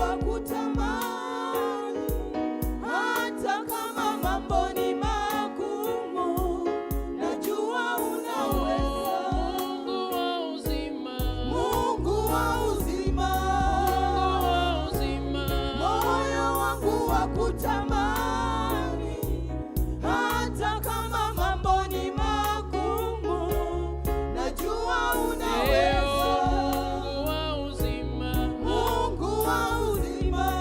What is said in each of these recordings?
wa kutamani, hata kama mambo ni magumu, najua unaweza. Mungu wa uzima, Mungu wa uzima, moyo wangu wa kutamani, hata kama mambo ni magumu, najua unaweza. Mungu wa uzima, Mungu wa uzima,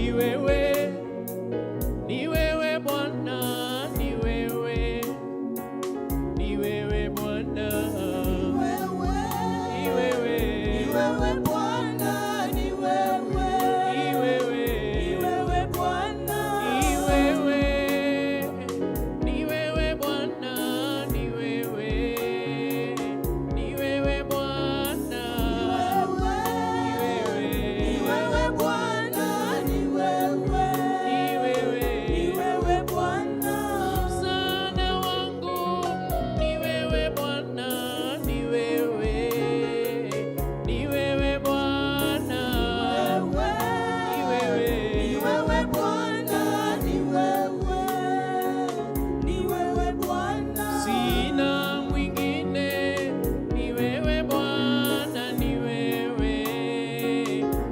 ni wewe, ni wewe Bwana, ni wewe, ni wewe Bwana, ni wewe, ni wewe Bwana, ni wewe, ni wewe, ni wewe Bwana, ni wewe, ni wewe Bwana, ni wewe, ni wewe Bwana, ni wewe Bwana, ni wewe, ni wewe Bwana, msaada wangu ni wewe Bwana, ni wewe, ni wewe Bwana, ni wewe Bwana, ni wewe, ni wewe Bwana, sina mwingine, ni wewe Bwana, ni wewe,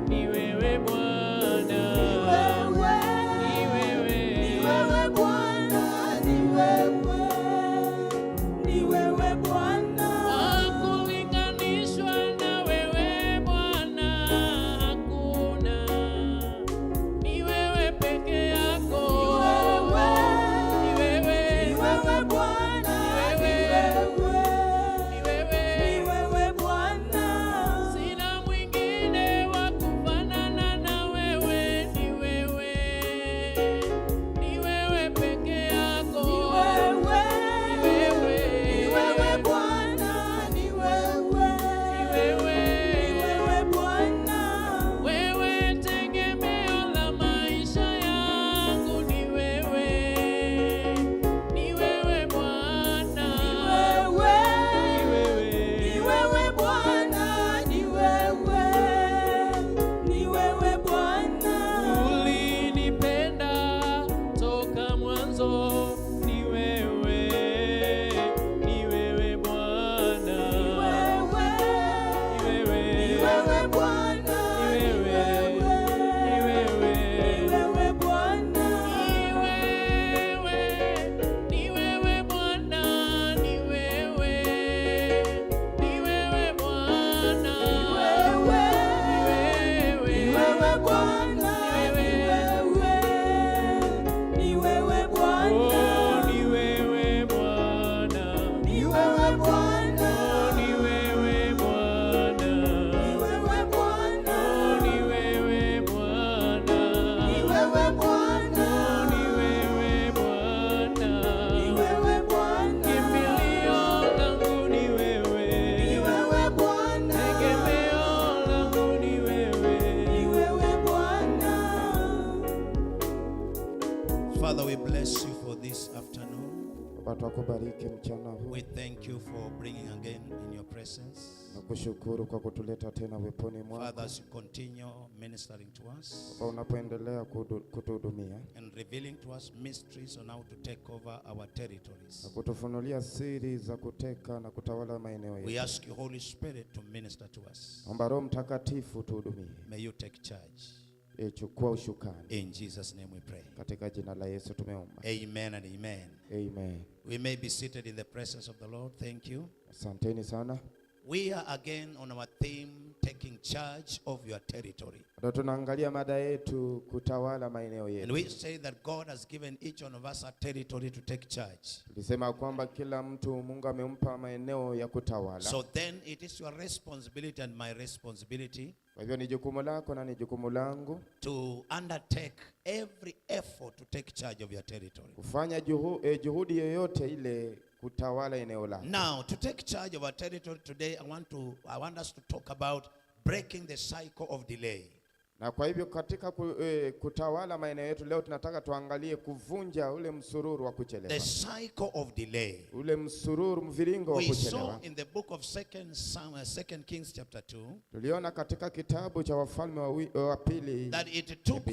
ni wewe Bwana, ni wewe, ni wewe Bwana, ni wewe, ni wewe Bwana, hakulinganishwa na wewe Bwana, hakuna, ni wewe peke yako, ni wewe, ni wewe Bwana, ni wewe, ni wewe Bwana, sina mwingine wa kufanana na wewe, ni wewe, ni wewe peke yako, ni wewe, ni ni wewe Bwana, ni wewe, ni wewe Bwana, wewe tegemeo la maisha yangu, ni wewe, ni wewe Bwana, ni wewe Bwana, ni wewe, ni wewe Bwana, ulinipenda toka mwanzo, ni wewe, ni wewe Bwana, ni wewe, ni wewe Bwana, ni wewe, ni wewe, ni wewe Bwana, ni wewe, ni wewe Bwana, ni wewe, ni wewe Bwana, ni wewe Bwana, ni wewe Bwana, oh, ni wewe Bwana, ni wewe Bwana, oh, ni wewe Bwana, ni wewe Bwana, oh, ni wewe Bwana, ni wewe Bwana, ni wewe Bwana, ni wewe Bwana, kimbilio langu ni wewe, ni wewe Bwana, tegemeo langu ni wewe. ni wewe Bwana. Father, we bless you for this afternoon. Baba, twakubariki mchana huu We thank you for bringing again in your presence. na kushukuru kwa kutuleta tena weponi mwako. Father, as you continue ministering to us Baba, unapoendelea kutuhudumia and revealing to us mysteries on how to take over our na territories, kutufunulia siri za kuteka na kutawala maeneo we yetu. ask you, Holy Spirit, to minister to us. Omba Roho Mtakatifu tuhudumie. May you take charge. Chukua ushukani. In Jesus' name we pray. Katika jina la Yesu tumeomba. Amen and amen. Amen. We may be seated in the presence of the Lord. Thank you. Asanteni sana. We are again on our theme, taking charge of your territory. Ndio tunaangalia mada yetu, kutawala maeneo And yetu. we say that God has given each one of us a territory to take charge. Tulisema kwamba kila mtu Mungu amempa maeneo ya kutawala. So then it is your responsibility and my responsibility Kwa hivyo ni jukumu lako na ni jukumu langu to undertake every effort to take charge of your territory. kufanya juhudi yoyote ile kutawala eneo lako. Now, to take charge of our territory today, I want us to talk about breaking the cycle of delay. Na kwa hivyo katika kutawala maeneo yetu leo tunataka tuangalie kuvunja ule msururu wa kuchelewa. The cycle of delay. Ule msururu, mviringo wa We saw kuchelewa. in the book of 2 Kings chapter 2 Tuliona katika kitabu cha Wafalme wa pili that it took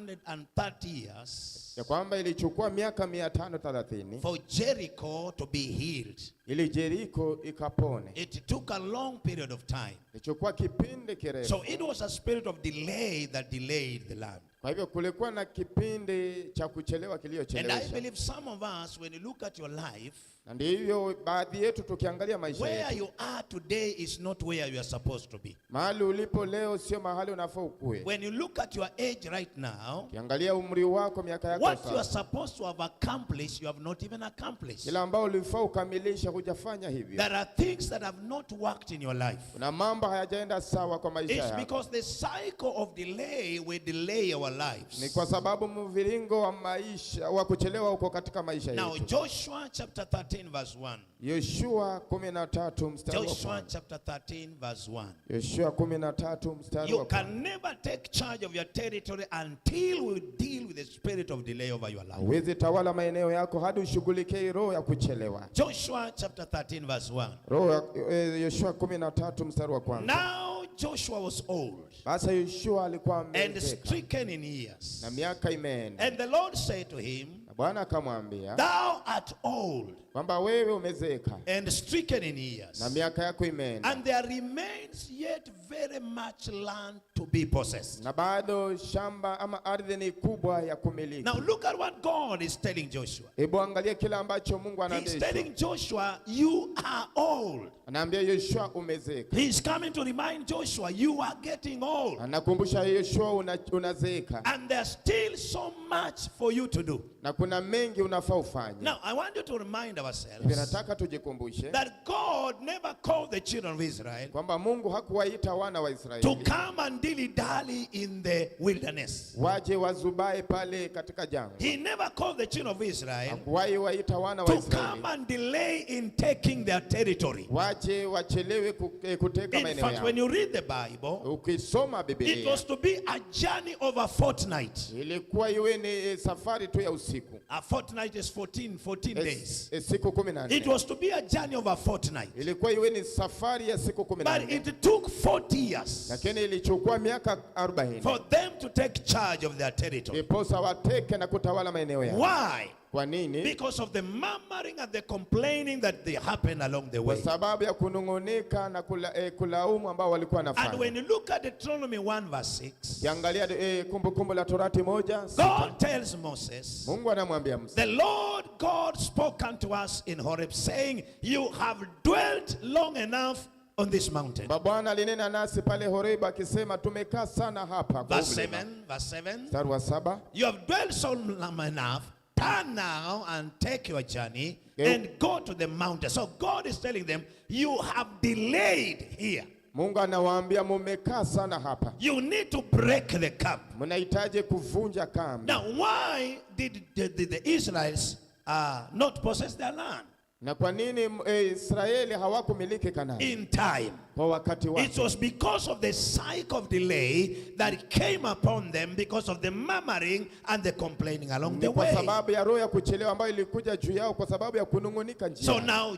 530 years ya kwamba ilichukua miaka 530 for Jericho to be healed. ili Jericho ikapone. It took a long period of time. Ilichukua kipindi kirefu. So it was a spirit of delay that delayed the land. Kwa hivyo kulikuwa na kipindi cha kuchelewa And I kiliyochelewesha. believe some of us, when you look at your life, Ndivyo baadhi yetu tukiangalia maisha Where yetu. you are today is not where you are supposed to be. Mahali ulipo leo sio mahali unafaa ukue. When you look at your age right now, Ukiangalia umri wako, miaka yako what you are sasa, supposed to have accomplished, you have not even accomplished. kila ambao ulifaa ukamilisha hujafanya hivyo. There are things that have not worked in your life. Kuna mambo hayajaenda sawa kwa maisha It's yako. because the cycle of delay will delay our Ni lives. kwa sababu mviringo wa maisha wa kuchelewa uko katika maisha Now, yetu. Joshua chapter 13 verse 1. Yoshua 13 mstari wa Joshua kwanza. chapter 13 verse 1. Yoshua 13 mstari You wa kwanza. can never take charge of your territory until we deal with the spirit of delay over your life. Huwezi tawala maeneo yako hadi ushughulikie roho ya kuchelewa. Joshua chapter 13 verse 1. Roho ya Yoshua 13 mstari wa kwanza. Now Joshua was old Basi Yoshua alikuwa and amezeeka stricken in years. na miaka imeenda. And the Lord said to him, Na Bwana akamwambia thou art old kwamba wewe umezeeka and stricken in years, na miaka yako imeenda, and there remains yet very much land to be possessed. na bado shamba ama ardhi ni kubwa ya kumiliki. Now look at what God is telling Joshua. Hebu angalia kile ambacho Mungu He's anaambia telling Joshua, you are old. Anaambia Yoshua umezeeka. He's coming to remind Joshua, you are getting old. Anakumbusha Yoshua unazeeka. And there's still so much for you to do. Na kuna mengi unafaa ufanye. Now, I want you to remind ourselves Nataka tujikumbushe that God never called the children of Israel kwamba Mungu hakuwaita wana wa to Israeli come and dilly-dally in the wilderness. waje wazubae pale katika jangwa. He never called the children of Israel Hakuwahi waita wana wa to Israeli come and delay in taking their territory. waje wachelewe kuteka In maeneo fact, when yao. you read the Bible, Ukisoma it Biblia was to be a journey of a fortnight. ilikuwa iwe ni safari tu ya usiku. A fortnight is 14 days. Siku 14. It was to be a journey of a fortnight. Ilikuwa iwe ni safari ya siku But 14. it took 40 years Lakini ilichukua miaka 40 for them to take charge of their territory. iposa wateke na kutawala maeneo yao. Why? Kwa nini? Because of the murmuring and the complaining that they happened along the Kwa way. sababu ya kunungunika na kulaumu ambao walikuwa And nafanya. when you look at Deuteronomy 1 verse 6, Kiangalia Kumbukumbu la Torati 1:6, God tells Moses, Mungu anamwambia Musa, the Lord God spoke unto us in Horeb, saying, you have dwelt long enough on this mountain. Bwana alinena nasi pale Horeba akisema tumekaa sana hapa kwa Verse mlima. 7, verse 7. Mstari wa 7, You have dwelt so long enough. Turn now and take your journey and go to the mountain. So God is telling them, you have delayed here. Mungu anawaambia mumekaa sana hapa. You need to break the camp. Mnahitaji kuvunja kambi. Now, why did the Israelites not possess their land? Na kwa nini Israeli hawakumiliki Kanaani In time. kwa wakati It wake? was because of the cycle of delay that came upon them because of the murmuring and the complaining along the Ni kwa way. sababu ya roho ya kuchelewa ambayo ilikuja juu yao kwa sababu ya kunungunika So njia. now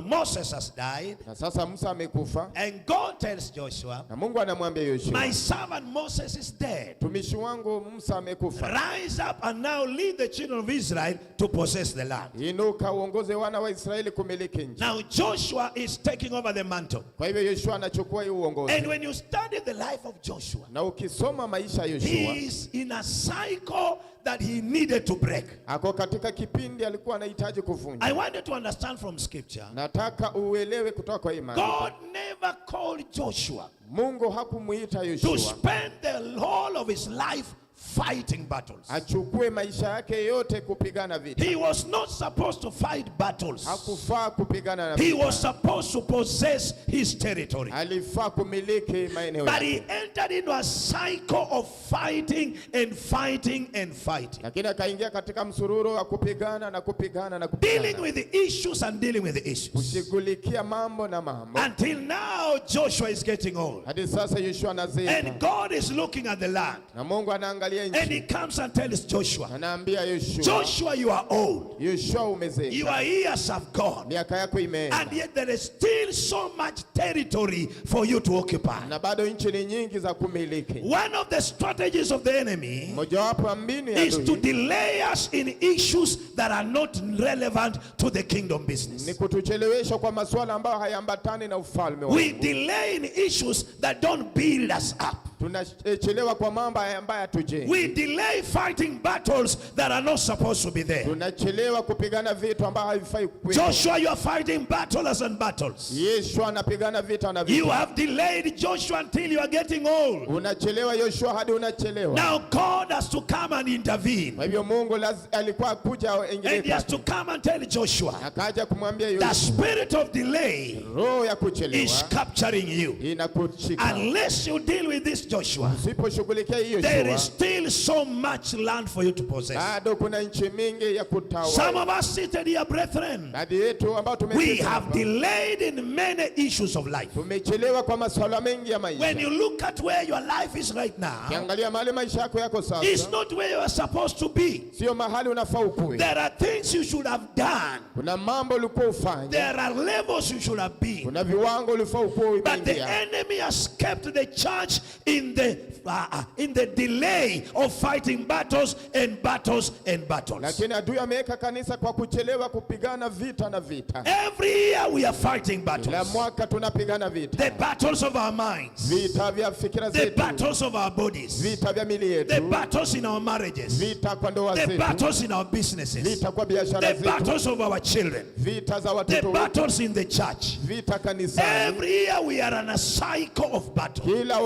Moses has died, Na sasa Musa amekufa and God tells Joshua, na Mungu anamwambia my Yoshua, servant Moses is dead. mtumishi wangu Musa amekufa. Rise up and now lead the children of Israel to possess the land. Inuka uongoze wana wa Israeli kumiliki nchi. Now Joshua is taking over the mantle. Kwa hivyo Yoshua anachukua hii uongozi. And when you study the life of Joshua, Na ukisoma maisha ya he Yoshua, is in a cycle that he needed to break. ako katika kipindi alikuwa anahitaji kuvunja. I want you to understand from scripture, Nataka uelewe kutoka kwa imani. God never called Joshua Mungu hakumuita to Yoshua spend the whole of his life fighting battles. achukue maisha yake yote kupigana vita. He was not supposed to fight battles. Hakufaa kupigana na He vita. was supposed to possess his territory. Alifaa kumiliki maeneo But yake. he entered into a cycle of fighting and fighting and fighting. Lakini akaingia katika msururu wa kupigana na kupigana na Dealing kupigana. with the issues and dealing with the issues. Kushughulikia mambo na mambo. Until now, Joshua is getting old. Hadi sasa Yoshua anazeeka. And God is looking at the land. Na Mungu anaangalia And nchi. he comes and tells Joshua, Anaambia Yoshua, Joshua, you are old. Yoshua Your umezeeka. years have gone. Miaka yako And imeenda. yet there is still so much territory for you to occupy. Na bado nchi ni nyingi za kumiliki. One of the strategies of the enemy Mojawapo ya mbinu ya is to adui delay us in issues that are not relevant to the kingdom ni business. kutuchelewesha kwa masuala ambayo hayaambatani na ufalme wa We Mungu. delay in issues that don't build us up. Tunachelewa kwa mambo ambayo hatujengi. We delay fighting battles that are not supposed to be there. Tunachelewa kupigana vita ambavyo havifai kuwepo. Joshua, you are fighting battles and battles. Yoshua anapigana vita na vita. You have delayed Joshua until you are getting old. Unachelewa Yoshua hadi unachelewa. Now God has to come and intervene. Kwa hivyo Mungu alikuwa kuja aingilie And he has kati. to come and tell Joshua, Akaja kumwambia the Yoshua, spirit of delay roho ya is kuchelewa capturing you. inakushika. Unless you deal with this, Joshua, Usiposhughulikia hiyo there is Yoshua, still so much land for you to possess. bado kuna nchi mingi ya Some kutawala. of us seated here, brethren, Baadhi yetu ambao we tumeketi have hapa, delayed in many issues of life. tumechelewa kwa masuala mengi ya When maisha. you look at where your life is right now, Kiangalia mahali maisha yako yako it's sasa, not where you are supposed to be. sio mahali unafaa ukuwe. There are things you should have done. Kuna mambo ulikuwa ufanye, There are levels you should have been. kuna viwango ulifaa ukuwe But the umeingia. enemy has kept the church in the delay of fighting battles and battles and battles. Lakini adui ameweka kanisa kwa kuchelewa kupigana vita na vita. Every year we are fighting Kila battles. mwaka tunapigana vita. The battles of our minds. Vita vya fikira The zetu, battles of our bodies. vita vya mili The yetu, battles in our marriages. vita kwa ndoa The zetu, battles in our businesses. vita kwa biashara The zetu, battles of our children. vita za The watoto wetu, battles in the church. vita kanisani. Every year we are on a cycle of battle. Kila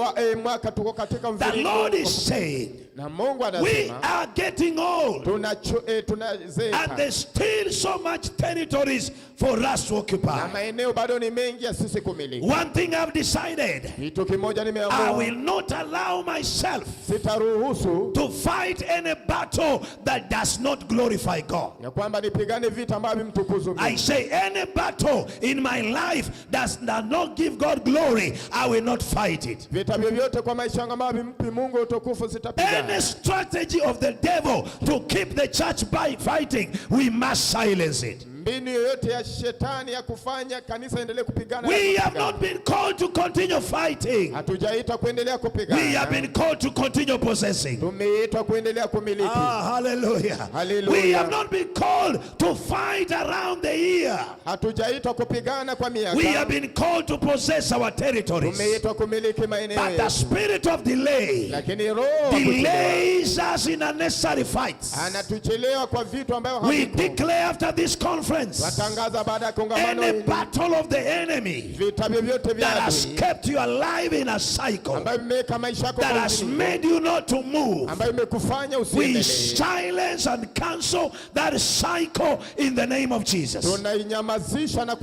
mwaka tuko katika The Lord is mviringo. saying, Na Mungu we anasema are getting old. And tunazeeka. there's still so much territories for us to Na occupy. maeneo bado ni mengi ya sisi kumiliki. One thing I've decided, Kitu kimoja I nimeamua, will not allow myself sitaruhusu to fight any battle that does not glorify God. ya kwamba nipigane vita ambavyo mtukuzu I Mungu. say any battle in my life does not give God glory, I will not fight it. Vita vyovyote kwa maisha yangu ambavyo mpi Mungu utukufu sitapigana. Any strategy of the devil to keep the church by fighting, we must silence it. Mbinu yoyote ya shetani ya kufanya kanisa endelee kupigana. We na have kupigana. not been called to continue fighting. Hatujaitwa kuendelea We have kupigana. been called to continue possessing. Tumeitwa kuendelea kumiliki. Hallelujah. Hallelujah. We have not been called to fight around the year. Hatujaitwa kupigana kwa We have miaka. been called to possess our territories. Tumeitwa kumiliki maeneo But the yetu. spirit of delay Lakini roho wa kuchelewa delays us in unnecessary fights. anatuchelewa kwa vitu ambavyo We havipo. declare after this conference, Watangaza baada ya kongamano any hili, battle of the enemy vita vyovyote vya that has adui kept you alive in a cycle, ambayo imeweka maisha yako that kwa has uzingo, made you not to move, ambayo imekufanya we usiendelee. silence and cancel that cycle in the name of Jesus. Tunainyamazisha na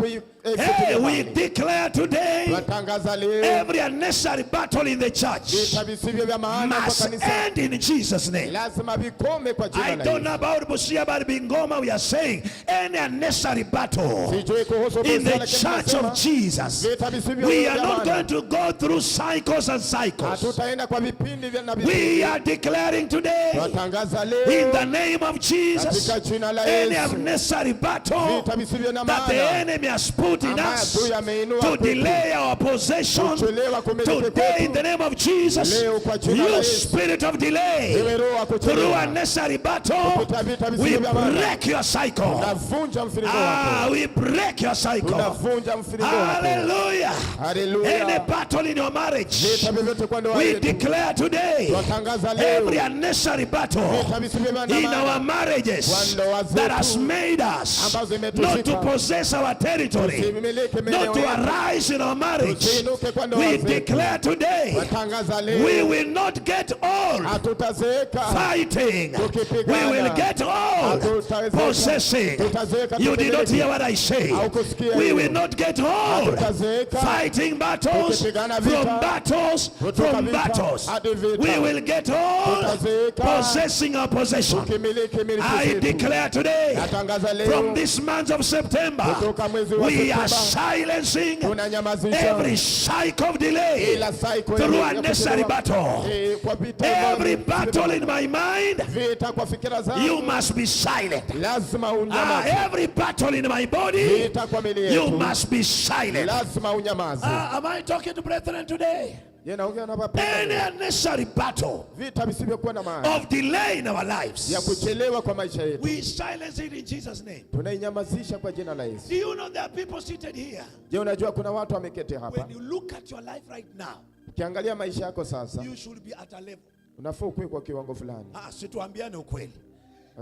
Hey, we declare today Watangaza leo every unnecessary battle in the church vita visivyo vya maana kwa must kanisa end in Jesus' name. lazima vikome kwa I jina la don't know Yesu. about Busia, but Bingoma, we are saying any unnecessary battle Sijui kuhusu in the Busia, lakini church tunasema of Jesus. vita visivyo We vya are not maana. going to go through cycles and cycles. Hatutaenda kwa vipindi vya nabii. We are declaring today Watangaza in leo the name of Jesus katika jina la any Yesu unnecessary battle vita visivyo na that the maana enemy has put in ambayo us adui ameinua to kwetu. delay our possession Kuchelewa kumiliki today in kwetu. the name of Jesus. Leo kwa jina la You Yesu. spirit of delay Ewe roho wa through kuchelewa. unnecessary battle, Kupita vita we visivyo vya maana. break your cycle. Tunavunja mfiringo wako. We break your cycle. Tunavunja mfiringo wako. Hallelujah. Hallelujah. Any battle in your marriage, Vita vyovyote kwa ndoa we yetu. declare today Tunatangaza leo every unnecessary battle vita visivyo vya in maana our marriages kwa ndoa zetu that has made us ambazo not zimetuzika. to possess our territory, Tusimiliki maeneo not to yetu. arise in our marriage. Tusiinuke kwa ndoa We zetu. declare today Watangaza we leo will not get old hatutazeeka fighting. tukipigana. We will get old Hatutazeeka. possessing. Tutazeeka You did not tukimiliki. hear what I say. Haukusikia We hilo. will not get old Hatutazeeka fighting battles tukipigana vita. from battles Kutoka from vita battles. hadi vita. We will get old Tutazeeka possessing our possession. tukimiliki miliki I zetu. declare today Natangaza leo from this month of September kutoka mwezi wa we are Septemba silencing tunanyamazisha every cycle of delay ila cycle through ya unnecessary kuchelewa. battle. Kwa vita Every battle in my mind, vita kwa fikira zangu you must be silent. lazima unyamaze. Every battle in my body, Vita kwa mili you yetu must be silent. lazima unyamaze. Am I talking to brethren today? Je, naongea na Any wapendwa? unnecessary battle Vita visivyokuwa na maana of delay in our lives, ya kuchelewa kwa maisha yetu we silence it in Jesus' name. tunainyamazisha kwa jina la Yesu. Do you know there are people seated here? Je, unajua kuna watu wameketi hapa? When you look at your life right now, Ukiangalia maisha yako sasa, you should be at a level. unafaa kuwa kwa kiwango fulani. Situambiane ukweli.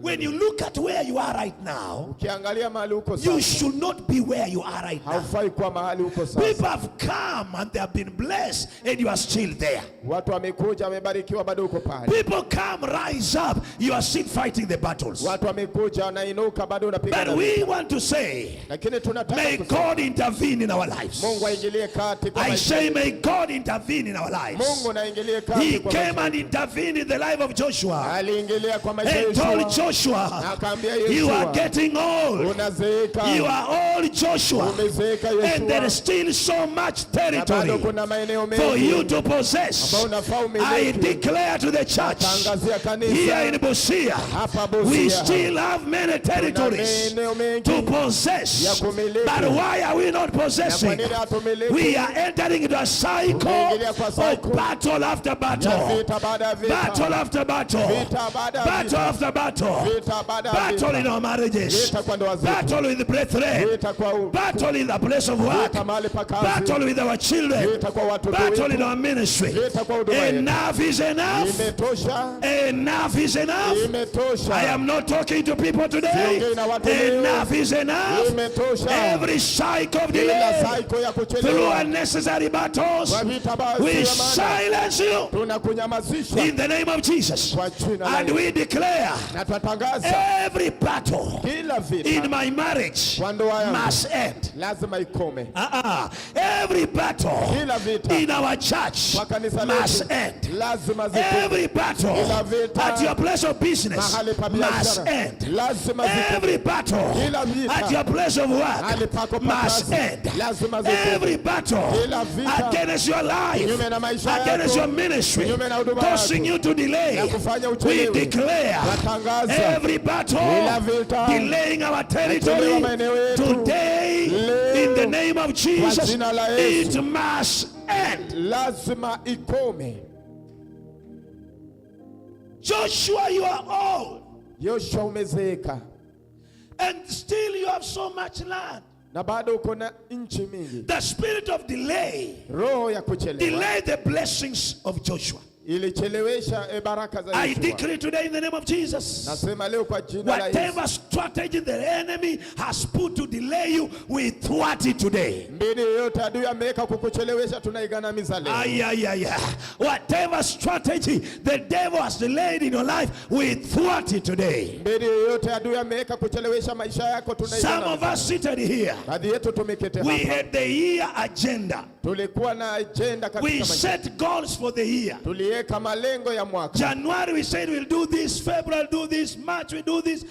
When you look at where you are right now, ukiangalia mahali uko sasa, you should not be where you are right now. Haufai kuwa mahali uko sasa. People have come and they have been blessed and you are still there. Watu wamekuja wamebarikiwa bado uko pale. People come, rise up, you are still fighting the battles. Watu wamekuja wanainuka bado unapigana. But we want to say, lakini tunataka may God intervene in our lives. Mungu aingilie kati kwa I say may God intervene in our lives. Mungu aingilie kati. He came and intervened in the life of Joshua. Aliingilia kwa maisha ya Joshua. Joshua, you are getting old. You are old, Joshua. And there is still so much territory for you to possess. I declare to the church here in Busia, we still have many territories to possess. But why are we not possessing? We are entering into a cycle of battle after battle. Battle after battle. Battle after battle. Battle in our marriages. Battle with the brethren. Battle in the place of work. Battle with our children. Battle in our ministry. Enough is enough. Enough is enough. I am not talking to people today. Enough is enough. Every cycle of delay through unnecessary battles, we silence you in the name of Jesus. And we declare every battle in my marriage must end. Every battle in our church must end. Every battle at your place of business must end. Every battle at your place of work must end. Every battle against your life, against your ministry, causing you to delay, we declare every battle delaying our territory today in the name of Jesus, it must end. Joshua, you are old. And still you have so much land. The spirit of delay delayed the blessings of Joshua. I decree today in the name of Jesus, whatever strategy the enemy has put to delay you, we thwart it today. Whatever strategy the devil has delayed in your life, we thwart it today. Some of us seated here, we had the year agenda. We set goals for the year. January we said we'll do this, February we'll do this, March we'll do this,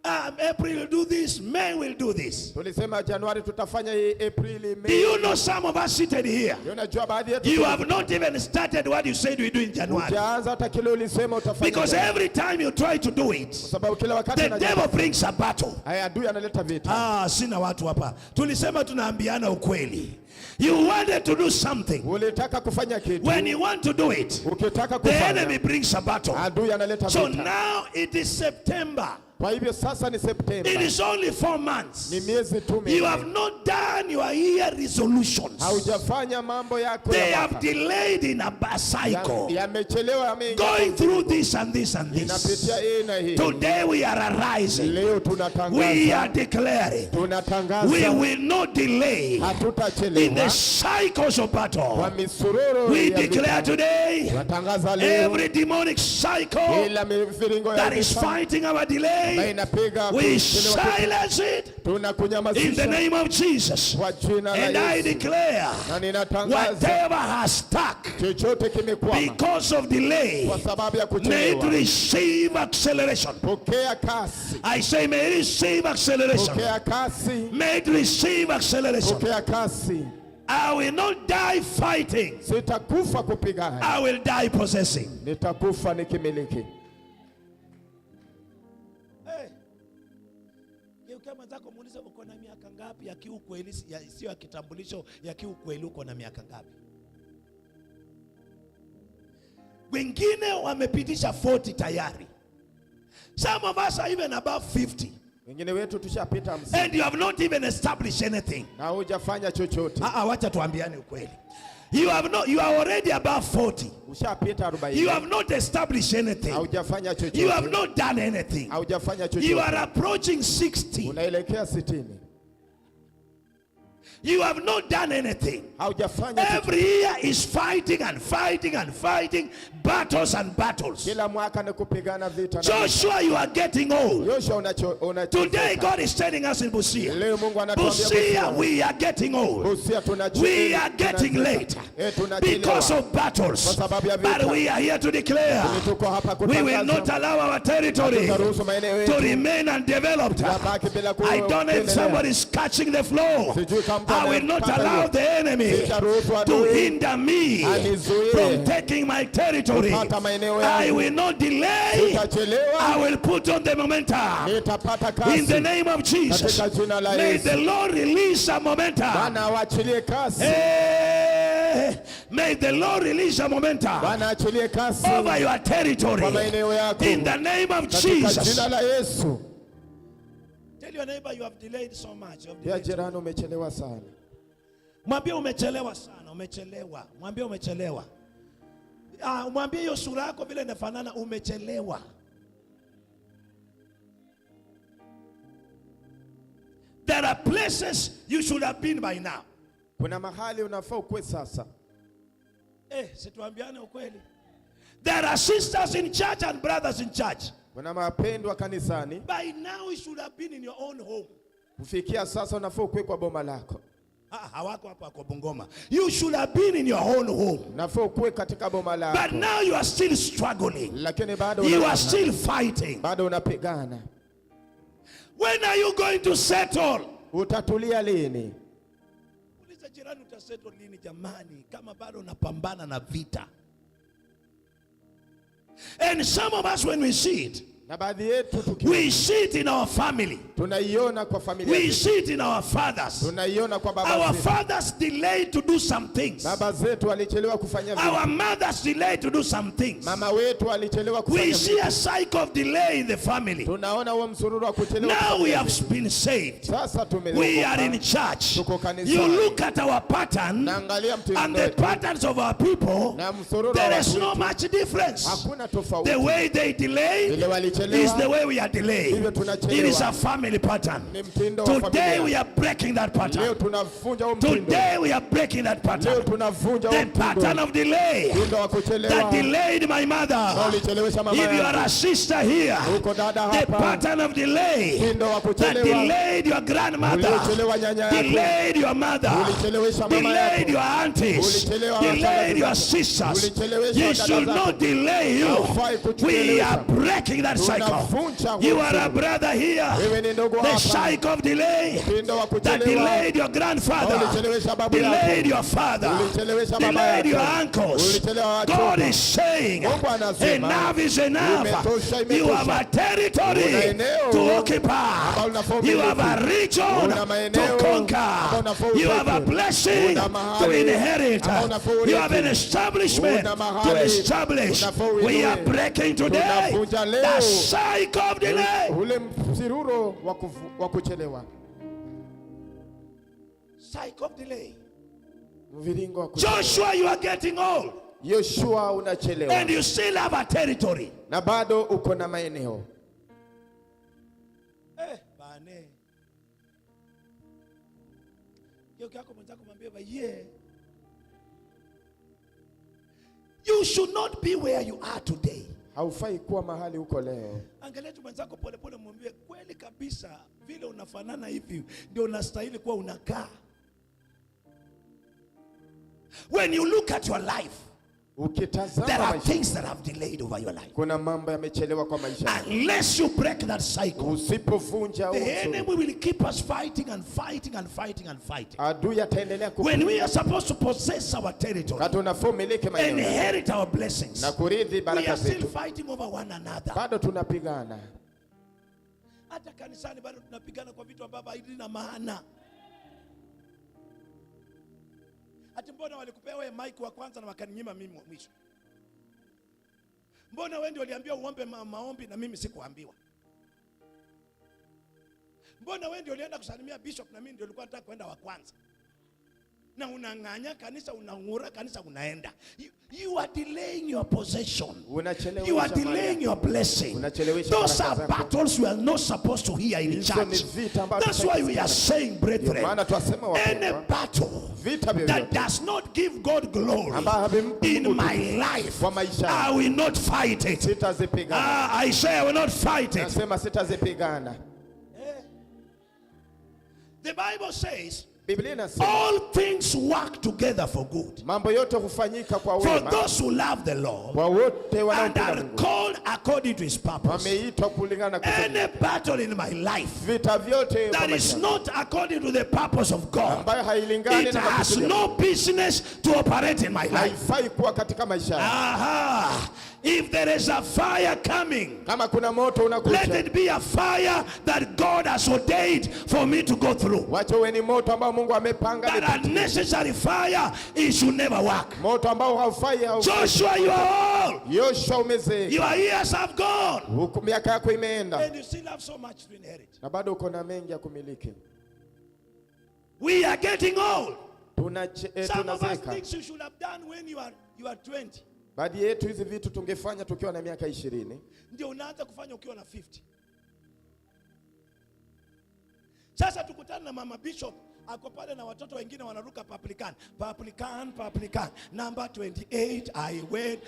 April we'll do this, May we'll do this. Do you know some of us seated here, you have not even started what you said we do in January? Because every time you try to do it, the devil brings a battle. Sina watu hapa. Tulisema tunaambiana ukweli. You wanted to do something. When you want to do it, the enemy brings a battle. So now it is September. It is only 4 months. You have not done your year resolutions. They have delayed in a cycle, going through this and this and this. Today we are arising. We are declaring we will not delay in the cycles of battle. We declare today every demonic cycle that is fighting our delay, we silence it in the name of Jesus. And I declare whatever has stuck because of delay, may it receive acceleration. I say may it receive acceleration. May it receive acceleration. I will not die fighting. I will die possessing. Mwenzako muulize uko na miaka ngapi ya kiukweli, sio ya kitambulisho, ya kiukweli uko na miaka ngapi? Wengine wamepitisha 40 tayari. Some of us are even above 50. And you have not even established anything. Wacha tuambiane ukweli. You are already above 40. Ushapita 40. You have not established anything. Haujafanya chochote. You have not done anything. Haujafanya chochote. You are approaching 60. Unaelekea 60. You have not done anything. Haujafanya chochote. Every year is fighting and fighting and fighting, battles and battles. Kila mwaka ni kupigana vita. Joshua, you are getting old. Joshua, today God is telling us in Busia. Leo Mungu anatuambia Busia, we are getting old. We are getting late because of battles. But we are here to declare we will not allow our territory to remain undeveloped. I don't know if somebody is catching the flow. I will not allow the enemy to hinder me from taking my territory. I will not delay. I will put on the momentum. In the name of Jesus, may the Lord release a momentum. Hey, may the Lord release a momentum over your territory. In the name of Jesus. Tell your neighbor you have delayed so much. Mwambie umechelewa sana, umechelewa. Mwambie umechelewa. Mwambie hiyo sura yako vile inafanana, umechelewa. There are places you should have been by now. Kuna mahali unafaa ukwe sasa. Situambiane ukweli. There are sisters in church and brothers in church. Kuna mapendwa kanisani. By now you should have been in your own home. Kufikia sasa unafaa ukwe kwa boma lako. Hawako hapa kwa Bungoma. You should have been in your own home. Unafaa ukwe katika boma lako. But now you are still struggling. Lakini bado you are still fighting. Bado unapigana. When are you going to settle? Utatulia lini? Uliza jirani utasettle lini jamani, kama bado unapambana na vita. And some of us, when we see it, we see it in our family. We see it in our fathers. Our fathers delayed to do some things. Our mothers delayed to do some things. We see a cycle of delay in the family. Now we have been saved. We are in church. You look at our pattern and the patterns of our people, there is no much difference. The way they delay is the way we are delayed. It is a family pattern. Today we are breaking that pattern. Today we are breaking that pattern. The pattern of delay that delayed my mother. If you are a sister here, the pattern of delay that delayed your grandmother, delayed your mother, delayed your aunties, delayed your sisters. You should not delay you. We are breaking that cycle. You are a brother here. The cycle of delay that delayed your grandfather, delayed your father, delayed your uncles. God is saying enough is enough. You have a territory to occupy. You have a region to conquer. You have a blessing to inherit. You have an establishment to establish. We are breaking today the cycle of delay. Cycle of delay. Joshua, you are getting old. And you still have a territory. Na bado uko na maeneo. Bane. You should not be where you are today. Haufai kuwa mahali uko leo. Angalia tu mwenzako pole pole, mwambie kweli kabisa vile unafanana hivi ndio unastahili kuwa unakaa. When you look at your life, there are things that have delayed over your life. Kuna mambo yamechelewa kwa maisha. Unless you break that cycle, usipovunja the enemy will keep us fighting and fighting and fighting and fighting. Adui ataendelea when we are supposed to possess our territory, inherit our blessings, we are still fighting over one another. Bado tunapigana. Hata kanisani bado tunapigana kwa vitu ambavyo havina maana. Ati mbona walikupea wewe mic wa kwanza na wakaninyima mimi mwisho? Mbona wewe ndio uliambiwa uombe maombi na mimi sikuambiwa? Mbona wewe ndio ulienda kusalimia bishop na mimi ndio nilikuwa nataka kwenda wa kwanza? na unang'anya kanisa, unang'ura kanisa, unaenda. You are delaying your possession. You are delaying your blessing. Those are battles you are not supposed to hear in church. That's why we are saying, brethren, any battle that does not give God glory in my life, I will not fight it. I say I will not fight it. The Bible says, all things work together for good for those who love the Lord and are called according to his purpose. Any battle in my life that is not according to the purpose of God, it has no business to operate in my life. If there is a fire coming, let it be a fire that God has ordained for me to go through. That unnecessary fire, it should never work. Joshua, you are old. Your years have gone. And you still have so much to inherit. We are getting old. Some of us think you should have done when you are 20. Baadhi yetu hizi vitu tungefanya tukiwa na miaka 20. Ndio unaanza kufanya ukiwa na 50. Sasa tukutana na mama bishop ako pale na watoto wengine wanaruka paplikan. Number 28 I went.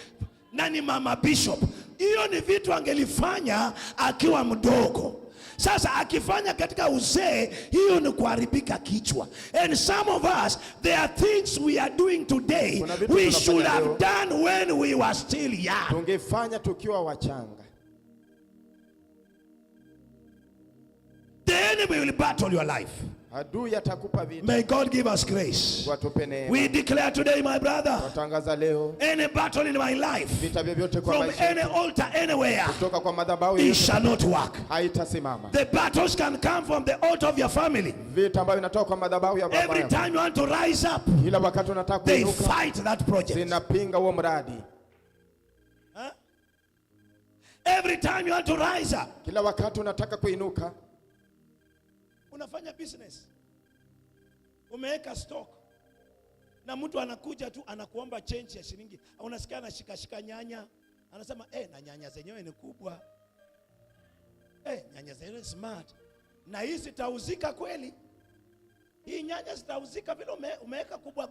Nani mama bishop? Hiyo ni vitu angelifanya akiwa mdogo. Sasa akifanya katika uzee, hiyo ni kuharibika kichwa. And some of us, there are things we are doing today we should have done when we were still young. Tungefanya tukiwa wachanga. The enemy will battle your life. May God give us grace. We declare today, my brother, any battle in my life, from any altar anywhere, it shall not work. The battles can come from the altar of your family. Every time you want to rise up, they fight that project. Huh? Every time you want to rise up, unafanya business, umeweka stock, na mtu anakuja tu anakuomba change ya shilingi, unasikia anashika nyanya, anasema na nyanya zenyewe ni kubwa, nyanya zenyewe smart, na hii zitauzika kweli? Hii nyanya zitauzika vile umeweka kubwa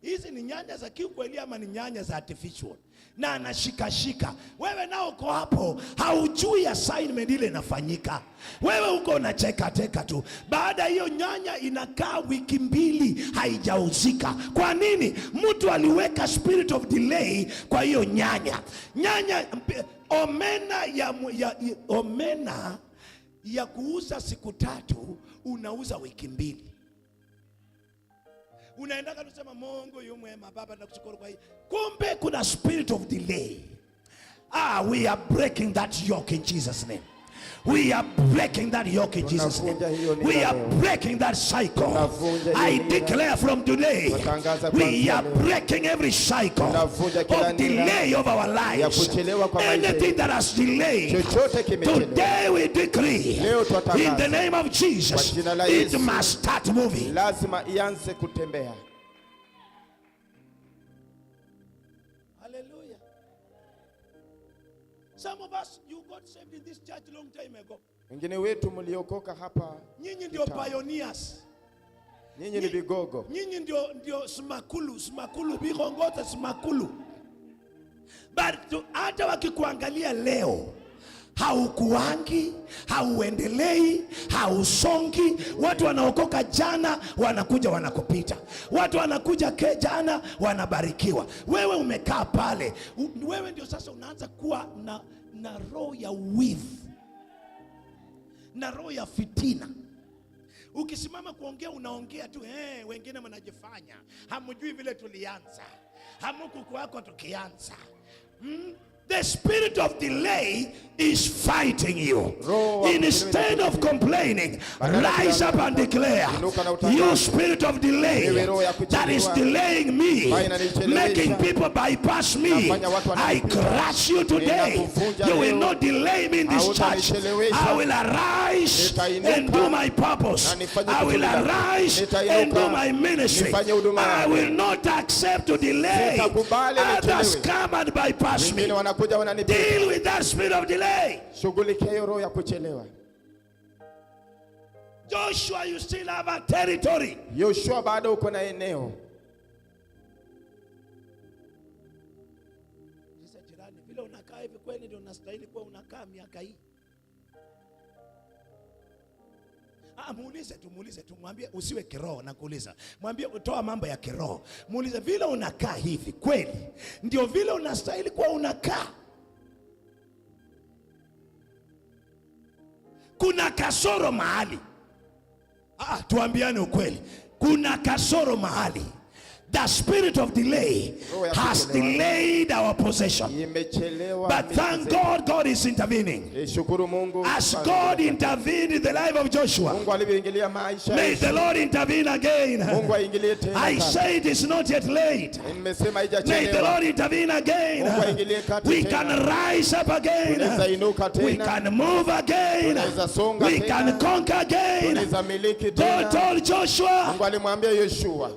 hizi ni nyanya za kiukweli ama ni nyanya za artificial? Na anashika. Wewe nao uko hapo, haujui assignment ile inafanyika. Wewe uko unacheka tu. Baada hiyo nyanya inakaa wiki 2 haijauzika. Kwa nini? Mtu aliweka spirit of delay kwa hiyo nyanya. Omena ya kuuza siku 3 unauza wiki 2. Unaendaka kusema Mungu yu mwema, Baba nakushukuru kwa hii. Kumbe kuna spirit of delay. We are breaking that yoke in Jesus' name. We are breaking that yoke in Jesus' name. We are breaking that cycle. I declare from today, we are breaking every cycle of delay of our lives. Anything that has delayed, today we decree, in the name of Jesus, it must start moving. Hallelujah. Some of us, you got saved in this church long time ago. Wengine wetu mliokoka hapa. Nyinyi ndio pioneers. Nyinyi ni vigogo. Nyinyi ndio smakulu bigongote smakulu. But hata wakikuangalia leo, haukuangi, hauendelei, hausongi. Watu wanaokoka jana wanakuja wanakupita. Watu wanakuja jana wanabarikiwa. Wewe umekaa pale. Wewe ndio sasa unaanza kuwa na roho ya wivu, na roho ya fitina. Ukisimama kuongea unaongea tu, wengine mnajifanya hamjui vile tulianza, hamuku kwako tukianza. The spirit of delay is fighting you. Instead of complaining, rise up and declare, you spirit of delay that is delaying me, making people bypass me, I crush you today. You will not delay me in this church. I will arise and do my purpose. I will arise and do my ministry. I will not accept to delay. Others come and bypass me. Deal with that spirit of delay. Joshua, you still have a territory. Yoshua bado uko na eneo. Sasa jirani, vile unakaa hivi kweli ndio unastahili kuwa unakaa miaka hii? Muulize tu, mwambie usiwe kiroho na kuuliza. Mwambie utoa mambo ya kiroho. Muulize vile unakaa hivi kweli ndio vile unastahili kuwa unakaa? Kuna kasoro mahali. Tuambiane ukweli. Kuna kasoro mahali. The spirit of delay has delayed our possession. But thank God, God is intervening. As God intervened in the life of Joshua, may the Lord intervene again. I say it is not yet late. May the Lord intervene again. We can rise up again. We can move again. We can conquer again. God told Joshua,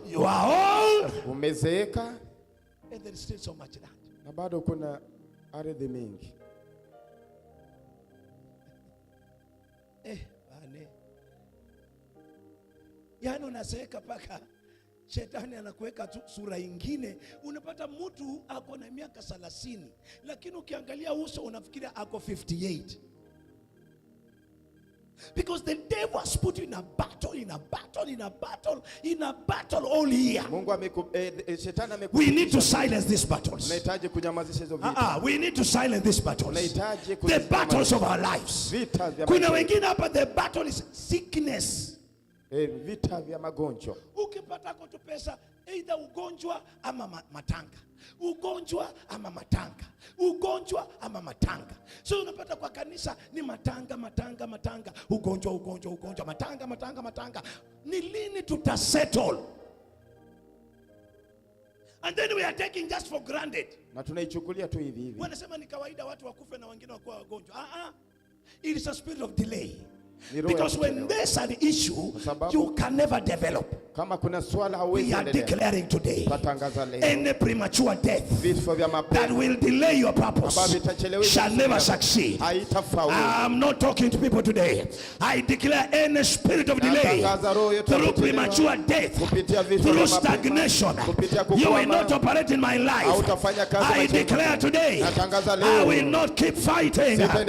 you are old. Umezeeka, and there is still so much land. Na bado kuna ardhi mingi. Bane. Yani unazeeka paka shetani anakuweka sura ingine. Unapata mtu ako na miaka 30 lakini ukiangalia uso unafikiria ako 58. Because the devil has put you in a battle all year. We need to silence these battles. We need to silence these battles. The battles of our lives. Kuna wengine hapa, the battle is sickness. Vita vya magonjwa. Ukipata kotu pesa, either ugonjwa ama matanga. Ugonjwa ama matanga. Ugonjwa ama matanga. So unapata kwa kanisa ni matanga. Ugonjwa, matanga. Ni lini tutasettle? And then we are taking just for granted. Na tunaichukulia tu hivi hivi. Wanasema ni kawaida watu wakufe na wengine wakuwa wagonjwa. It is a spirit of delay. Because when there's an issue, you can never develop. We are declaring today, any premature death that will delay your purpose shall never succeed. I'm not talking to people today. I declare any spirit of delay, through premature death, through stagnation, you will not operate in my life. I declare today, I will not keep fighting. I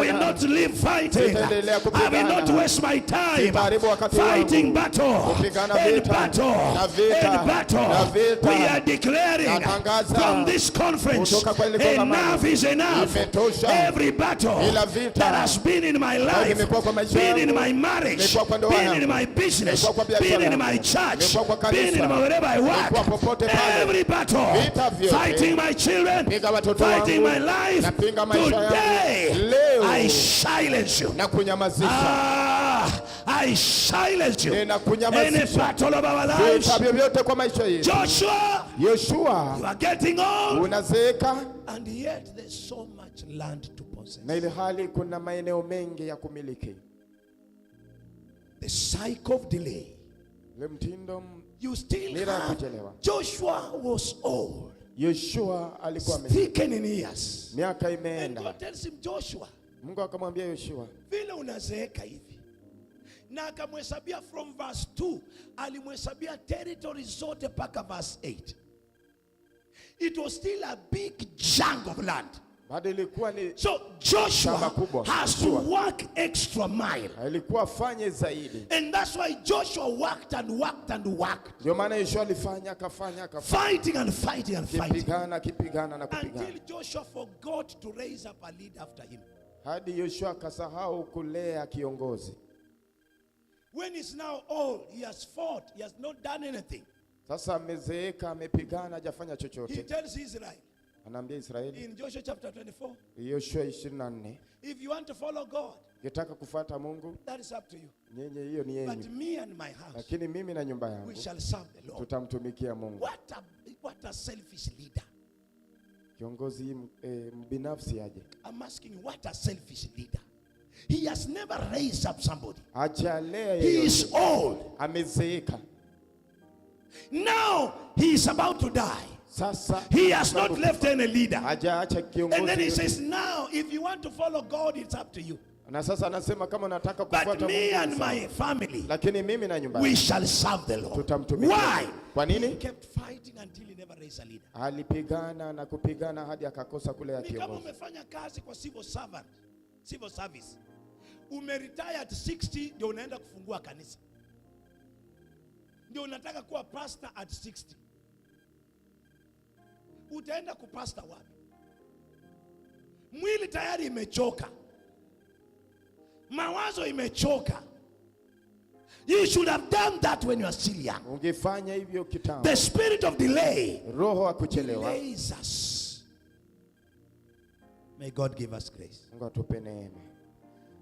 will not live fighting. I will not waste my time fighting battle. We are declaring from this conference, enough is enough. Every battle that has been in my life, been in my marriage, been in my business, been in my church, been in wherever I work, every battle fighting my children, fighting my life, today I silence you. I silence you. Any battle of our lives. Joshua, you are getting old, and yet there's so much land to possess. The cycle of delay. You still have. Joshua was old, thickened in years, and God tells him, Joshua, vile unazeeka hivi. Na akamhesabia from verse 2, alimhesabia territory zote paka verse 8. It was still a big chunk of land. So Joshua has to work extra mile. And that's why Joshua worked and worked. Fighting and fighting. Until Joshua forgot to raise up a leader after him. When he's now old, he has fought, he has not done anything. He tells Israel, Anaambia Israeli in Joshua chapter 24. Yoshua 24, If you want to follow God, ukitaka kufuata Mungu, that is up to you. nyenye hiyo ni But yenu. me and my house, Lakini mimi na nyumba we yangu shall serve the Lord. tutamtumikia Mungu. What a selfish leader. Kiongozi mbinafsi aje. I'm asking you, what a selfish leader. He has never raised up somebody. Hajalea He yeyote. is old. Amezeeka. Now he is about to die. Sasa He has not left any leader. hajaacha And then he kiongozi. says, now if you want to follow God, it's up to you. Na sasa anasema kama nataka But kufuata me Mungu, and sawa. my family, Lakini mimi na nyumba we yangu shall serve the Lord. tutamtumikia. Why? Kwa He nini? kept fighting until he never raised a leader. Alipigana na kupigana hadi akakosa kule ya Ni kama kiongozi. umefanya kazi kwa civil service. Umeretire at 60 ndio unaenda kufungua kanisa. Ndio unataka kuwa pastor at 60. Utaenda kupasta wapi? Mwili tayari imechoka. Mawazo imechoka. You should have done that when you are still young. Ungefanya hivyo kitambo. The spirit of delay Roho wa kuchelewa. delays us. May God give us grace. Mungu atupe neema.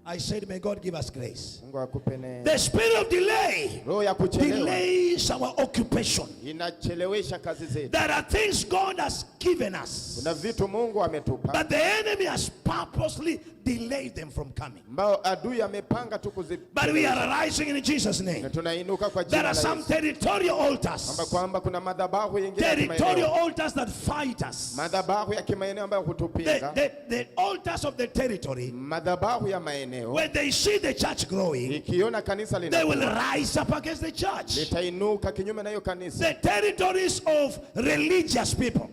I said, may God give us grace. Mungu akupe neema. The spirit of delay Roho ya kuchelewa delays our occupation. inachelewesha kazi zetu. There are things God has given us, Kuna vitu Mungu ametupa but the enemy has purposely delayed them from coming. ambao adui amepanga tu But we are rising in Jesus' na name. tunainuka kwa There jina la are some Yesu. territorial altars. Kwamba kuna madhabahu yengine ya Territorial kimaeneo. altars that fight us. Madhabahu ya kimaeneo ambayo hutupinga. The altars of the territory, Madhabahu ya maeneo when they see the church growing, ikiona kanisa they will linakuwa rise up against the church. litainuka kinyume na hiyo kanisa. The territories of religious people,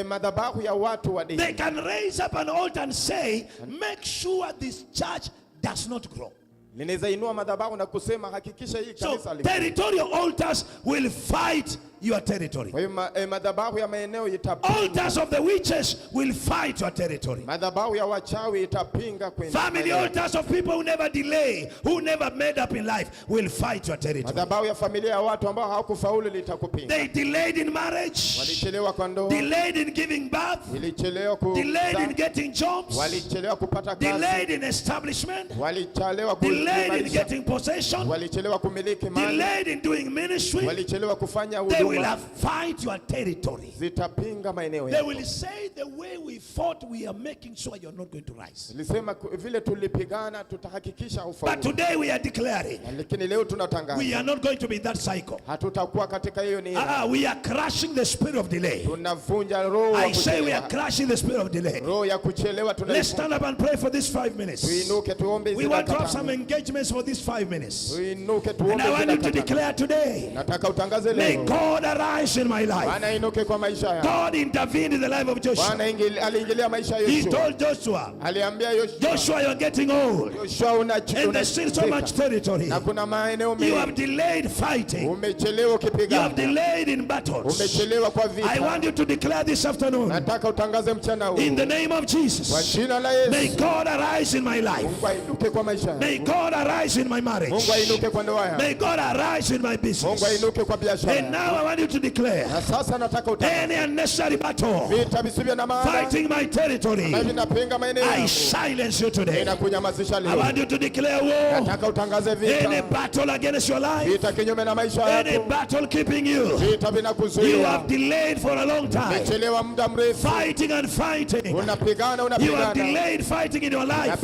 Madhabahu ya watu wa they dini can raise up an altar and say, make sure this church does not grow. linaweza inua madhabahu na kusema hakikisha hii So kanisa territorial altars will fight your territory. Kwa hiyo madhabahu ya maeneo itapinga. Altars of the witches will fight your territory. Madhabahu ya wachawi itapinga kwenye Family maeneo. altars of people who never delay, who never made up in life, will fight your territory. Madhabahu ya familia ya watu ambao hawakufaulu litakupinga. They delayed in marriage, Walichelewa kwa ndoa, delayed in giving birth, walichelewa delayed in getting jobs, walichelewa kupata kazi, delayed in establishment, walichelewa delayed in kuimarisha, getting possession, walichelewa kumiliki mali, delayed in doing ministry. walichelewa kufanya They will huduma. have fight your territory. Zitapinga maeneo They yako. will say the way we fought, we are making sure you're not going to rise. Nilisema vile tulipigana tutahakikisha But ufaulu. today we are declaring Lakini leo tunatangaza we are not going to be in that cycle. hatutakuwa katika hiyo nia. We are crushing the spirit of delay. Tunavunja roho ya I say we are kuchelewa. crushing the spirit of delay. Roho ya kuchelewa Let's tunaifunga. stand up and pray for these 5 minutes. Tuinuke tuombe We hizi want to dakika have some tano. engagements for these 5 minutes. Tuinuke And tuombe I want hizi you to dakika tano. declare today, Nataka utangaze may leo. God arise in my life. Bwana inuke kwa maisha yangu. God intervened in the life of Joshua. Bwana aliingilia maisha ya He Yoshua. told Joshua, Aliambia Yoshua, Joshua, you're getting old. Yoshua And there's still so much territory. na kuna maeneo You have mengi. delayed fighting. Umechelewa You have ukipigana. delayed in battles. Umechelewa kwa I vita. want you to declare this afternoon, Nataka utangaze mchana huu. in the name of Kwa Jesus, jina la may Yesu. God arise in my life. Mungu ainuke kwa maisha May yangu. God arise in my marriage. Mungu ainuke kwa ndoa yangu. May God arise in my Mungu business. ainuke kwa biashara And now yangu. I want you to declare, Na sasa nataka any utangaze unnecessary battle vita visivyo na maana fighting my territory, na vinapinga maeneo I yangu. silence you today. Ninakunyamazisha I leo. want you to declare war. Nataka utangaze Any vita. battle against your life, Vita kinyume na maisha any yako. battle keeping you. Vita You vinakuzuia. have delayed for a long time, Umechelewa muda mrefu. fighting and fighting. Unapigana, You have unapigana. delayed fighting in your life,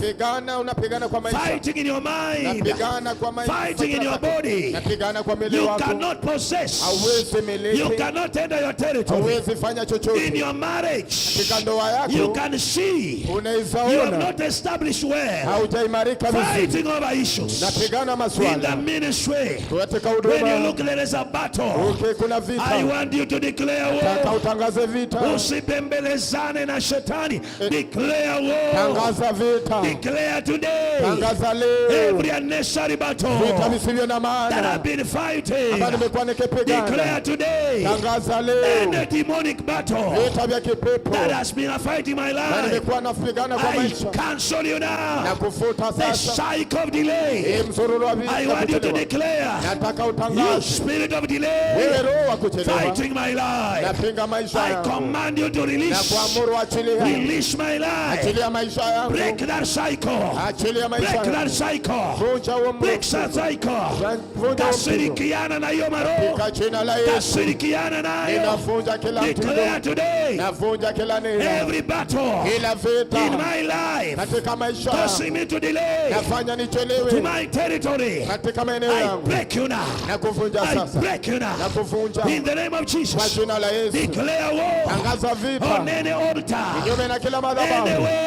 Unapigana kwa maisha. fighting in your mind, Unapigana kwa maisha. fighting in your body. Unapigana kwa mwili You wako. cannot possess. Hauwezi miliki. You cannot enter your territory. Hauwezi fanya In chochote. your marriage, Katika ndoa you yako can see unaweza you have ona not established well, haujaimarika vizuri. fighting over issues. Napigana In the maswala. ministry, Katika when you huduma. look, there is a battle. Okay, kuna I vita. want you to declare Nataka war. utangaze vita. Usibembelezane na shetani. Declare war. Tangaza vita. Declare today. Tangaza leo. every unnecessary battle vita visivyo na that maana I've been fighting, ambayo nimekuwa nikipigana, declare today, tangaza leo any demonic battle vita vya kipepo that has been fighting my na life, nimekuwa napigana kwa I maisha cancel you na now. kufuta The sasa cycle of delay, msururu wa vita I want you to kuchelewa. declare, Nataka you utangaze spirit of wewe delay roho wa kuchelewa, fighting my life, napinga maisha I yangu command you to na release, kuamuru achilia, release my life, achilia maisha yangu, break that cycle, achilia maisha break that yangu, cycle, vunja huo break that cycle. vunja huo mtindo Kasirikiana na hiyo maroho, kwa jina la Yesu. kasirikiana nayo. Ninavunja kila Declare mtindo, today, navunja kila neno, every battle kila in vita my life katika maisha causing yangu, me to delay nafanya to nichelewe my territory, katika maeneo I yangu, break you now. na kuvunja I sasa, break you na now. kuvunja In the name of kwa Jesus, jina la Yesu. declare war Tangaza on vita any altar, kinyume na kila madhabahu, anywhere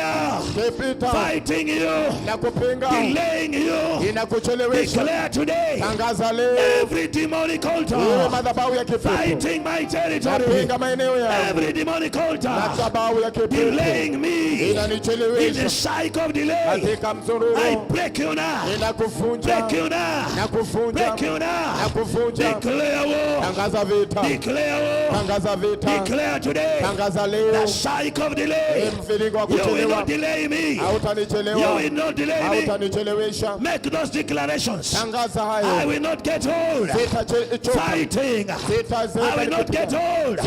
kipita fighting you, na kupinga, delaying you. inakuchelewesha. Declare today, Tangaza leo every demonic wewe altar madhabahu ya kipepo, fighting my territory, napinga maeneo yangu, every demonic altar madhabahu ya kipepo delaying me in the inanichelewesha cycle of delay, katika msururu, I break you now, inakuvunja break you now, na kuvunja break you na now. kuvunja. Declare war, Tangaza vita, declare war, tangaza vita, declare today, tangaza leo the cycle of delay. mviringo wa You will kuchelewa, not delay me, you hautanichelewa, will not delay me. hautanichelewesha. Make those declarations. Tangaza I hayo, will not get old sitachoka, fighting, I will not get old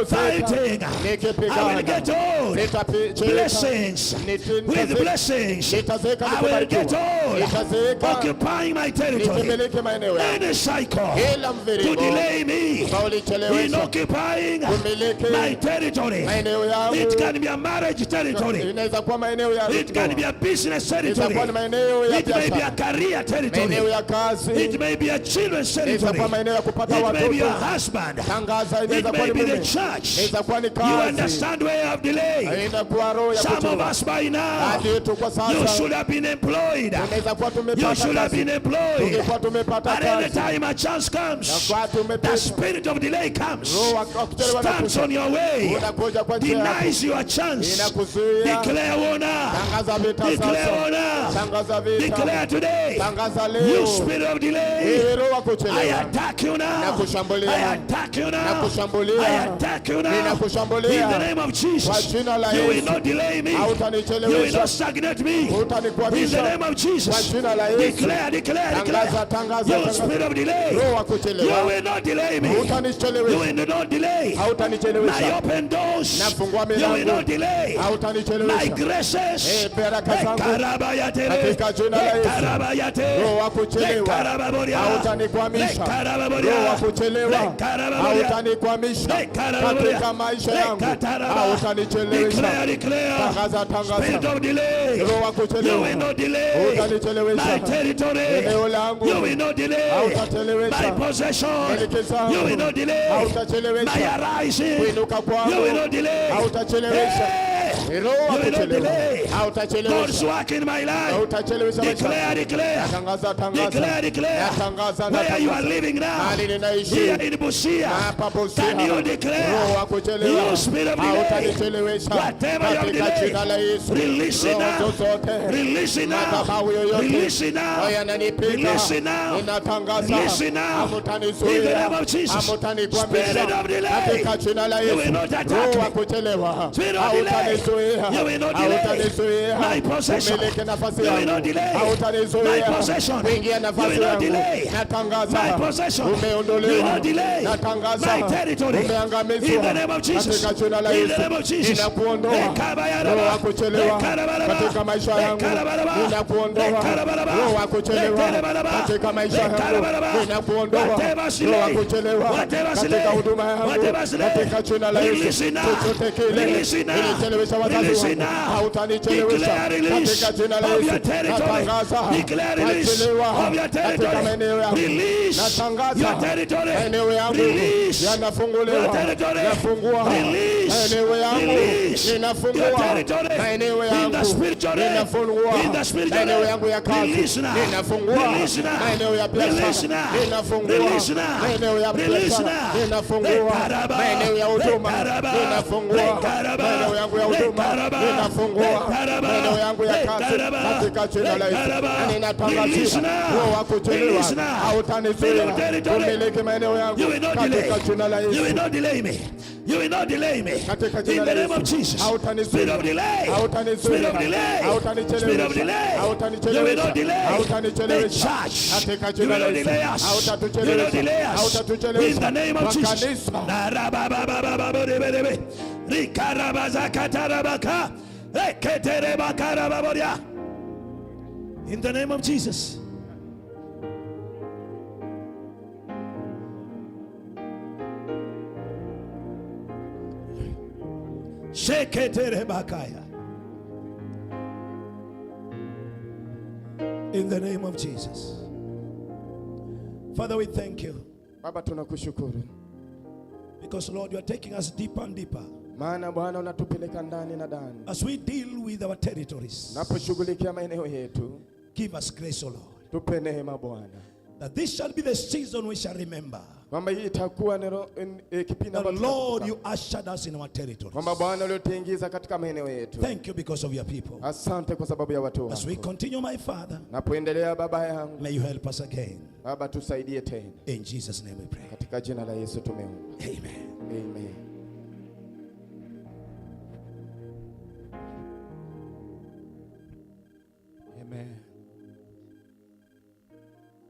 fighting, I will get old blessings with blessings, I will get old occupying my territory. Any cycle to delay me in occupying my territory. It can be a marriage territory, inaweza kuwa maeneo ya it can be a business territory, itakuwa ni maeneo ya it may be a biashara, career territory, maeneo ya kazi, it may be a children's inaweza territory, kuwa maeneo ya kupata it may be your watoto. husband, Tangaza, it inaweza kuwa may ni be the mume, church. inaweza kuwa ni You kazi, understand where you have delay. inakuwa roho ya Some of kuchelewa. us by now, Hadi yetu kwa you sasa should have been employed, tunaweza kuwa you tumepata should have kazi, been employed. tungekuwa tumepata But every kazi, time a chance na comes, kwa the tumepata spirit of delay comes, roho wa kuchelewa stands on your way, unakuja kwa njia yako, denies you a chance. inakuzuia. Declare war now, Tangaza vita declare sasa, war now, tangaza vita, declare today, tangaza you leo, spirit of delay, wewe roho wa I kuchelewa, attack you now, nakushambulia, I attack you now, nakushambulia, I attack you now, in ninakushambulia the name of kwa Jesus. jina la You will Yesu. not delay me, you will Hautanichelewesha, not stagnate me, in the utanikwamisha name of kwa Jesus. jina la Yesu. Declare, declare, Tangaza, declare, tangaza, you tangaza. spirit of delay, Roho wa you kuchelewa, will not delay me, you hutanichelewesha, will not delay my hutanichelewesha, open doors, nafungua you will milango, not delay my hutanichelewesha. graces. Baraka zangu Karabayate, katika jina la Yesu. Karabayate, Roho wa kuchelewa, Karababoria, hautanikwamisha. Karababoria, Roho wa kuchelewa, Karababoria, hautanikwamisha Karababoria, katika maisha yangu, Kataraba. hautanichelewesha. Declare, declare, Tangaza, spirit tangaza, of delay, roho wa you will kuchelewa, not delay my hutanichelewesha. territory, Eneo langu, you will not delay hautachelewesha. my possession, Miliki zangu, you will not delay hautachelewesha. my arising, Kuinuka kwangu, you will not delay. hautachelewesha. Hey, Roho wa you will not kuchelewa, delay God's hautachelewesha. work in my life. Hautachelewesha maisha. Declare, declare, Tangaza, tangaza, declare, declare, natangaza, where you are natangaza. living now, Mahali ninaishi, here in Busia, hapa Busia, can you roho wa declare, kuchelewa, you spirit of delay, hautanichelewesha. whatever you have Katika jina la delayed, Yesu, release it roho now, zozote, release it now, madhabahu yoyote, release it now, haya yananipiga, release it now, ninatangaza, release it now, in the hamutanizuia, name of Jesus. hamutanikwamisha. Spirit of delay, Katika jina la you will Yesu, not attack roho wa me. kuchelewa, Spirit of delay, hautanizuia, you will not delay hautanizuia my possession, kumiliki nafasi you will yangu, not delay my hautanizuia possession, kuingia you nafasi will not yangu. delay Natangaza, my possession, you will umeondolewa. not delay Natangaza, my territory, umeangamizwa. in the name of Jesus, Katika jina la in Yesu, the name of Jesus. ninakuondoa Ekabayaraba, roho wa kuchelewa Ekarabaraba, katika maisha yangu, Ekarabaraba, ninakuondoa Ekarabaraba, roho wa kuchelewa Ekarabaraba, katika maisha yangu, Ekarabaraba, ninakuondoa whatever's roho wa delayed, kuchelewa whatever's katika delayed, huduma yangu, whatever's delayed, katika jina la release Yesu. it now, Chochote kile release it now, ilichelewesha wazazi release it wangu, now, hautanichelewesha declare release katika jina la of your Yesu. territory, Natangaza declare release kuachiliwa of your katika territory, maeneo yangu, release natangaza your territory, maeneo yangu release yanafunguliwa, your territory, nafungua release maeneo yangu, release ninafungua your territory, maeneo in yangu, the spiritual ninafungua in the spiritual maeneo yangu ya kazi, release now, ninafungua release now, maeneo ya release biashara, now, ninafungua release now, maeneo ya release biashara, now, ninafungua Rekaraba, maeneo ya huduma, Rekaraba, ninafungua Rekaraba, maeneo yangu ya huduma, ninafungua maeneo yangu ya kazi katika jina la Yesu. Na ninatangazia roho wa kuchelewa hautanizuia kumiliki maeneo yangu katika jina la Yesu. You will not delay me. You will not delay me. In the name of Jesus. Spirit of delay. Spirit of delay. Spirit of delay. You will not delay the church. You will not delay us. You will not delay us. In the name of Jesus. In the name of Jesus. In the name of Jesus. Father, we thank you. Baba, tunakushukuru. Because Lord, you are taking us deeper and deeper. Maana Bwana unatupeleka ndani na ndani. As we deal with our territories. Naposhughulikia maeneo yetu. Give us grace, O Lord. Tupe neema Bwana. That this shall be the season we shall remember. Kwamba hii itakuwa kipindi ambacho Lord, you ushered us in our territories. Kwamba Bwana ulituingiza katika maeneo yetu. Thank you because of your people. Asante kwa sababu ya watu wako. As we continue, my Father, napoendelea Baba yangu, may you help us again. Baba, tusaidie tena. In Jesus' name we pray. Katika jina la Yesu tumeomba. Amen. Amen. Amen.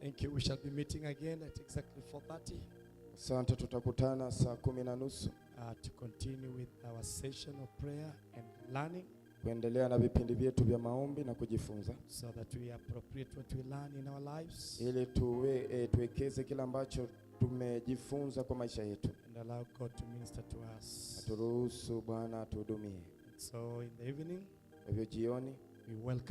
Thank you. We shall be meeting again at exactly 4:30. Asante, tutakutana saa 10:30. To continue with our session of prayer and learning. Kuendelea na vipindi vyetu vya maombi na kujifunza. So that we appropriate what we learn in our lives. Ili tuwekeze kila ambacho tumejifunza kwa maisha yetu. And allow God to minister to us. Turuhusu Bwana atuhudumie. So in the evening, hivyo jioni, we welcome